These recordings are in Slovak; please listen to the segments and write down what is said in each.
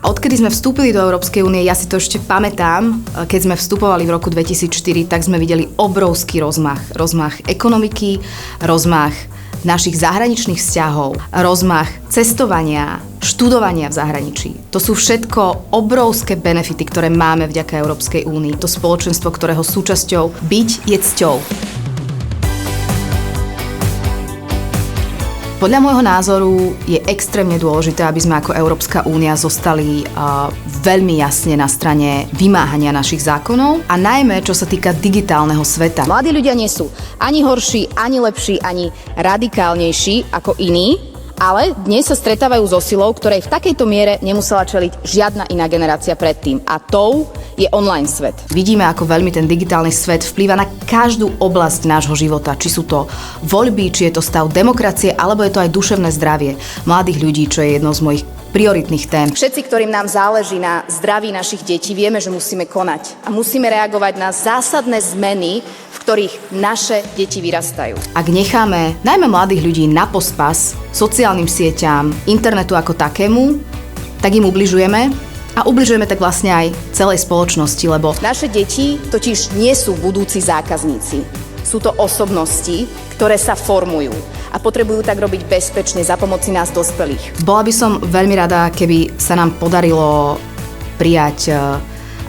A odkedy sme vstúpili do Európskej únie, ja si to ešte pamätám, keď sme vstupovali v roku 2004, tak sme videli obrovský rozmach. Rozmach ekonomiky, rozmach našich zahraničných vzťahov, rozmach cestovania, študovania v zahraničí. To sú všetko obrovské benefity, ktoré máme vďaka Európskej únii. To spoločenstvo, ktorého súčasťou byť je cťou. Podľa môjho názoru je extrémne dôležité, aby sme ako Európska únia zostali veľmi jasne na strane vymáhania našich zákonov a najmä čo sa týka digitálneho sveta. Mladí ľudia nie sú ani horší, ani lepší, ani radikálnejší ako iní, ale dnes sa stretávajú so silou, ktorej v takejto miere nemusela čeliť žiadna iná generácia predtým. A tou je online svet. Vidíme, ako veľmi ten digitálny svet vplýva na každú oblasť nášho života. Či sú to voľby, či je to stav demokracie, alebo je to aj duševné zdravie mladých ľudí, čo je jednou z mojich prioritných tém. Všetci, ktorým nám záleží na zdraví našich detí, vieme, že musíme konať. A musíme reagovať na zásadné zmeny, v ktorých naše deti vyrastajú. Ak necháme najmä mladých ľudí na pospas sociálnym sieťam, internetu ako takému, tak im ubližujeme a ubližujeme tak vlastne aj celej spoločnosti, lebo naše deti totiž nie sú budúci zákazníci. Sú to osobnosti, ktoré sa formujú a potrebujú tak robiť bezpečne za pomoci nás dospelých. Bola by som veľmi rada, keby sa nám podarilo prijať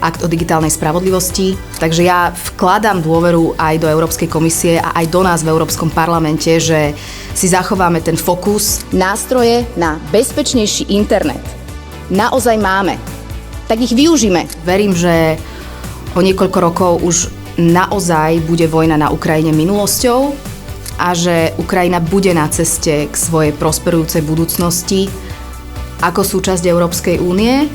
akt o digitálnej spravodlivosti. Takže ja vkladám dôveru aj do Európskej komisie a aj do nás v Európskom parlamente, že si zachováme ten fokus. Nástroje na bezpečnejší internet naozaj máme. Tak ich využíme. Verím, že o niekoľko rokov už naozaj bude vojna na Ukrajine minulosťou a že Ukrajina bude na ceste k svojej prosperujúcej budúcnosti ako súčasť Európskej únie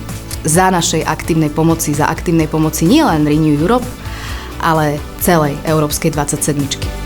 za našej aktívnej pomoci, za aktívnej pomoci nielen Renew Europe, ale celej Európskej 27.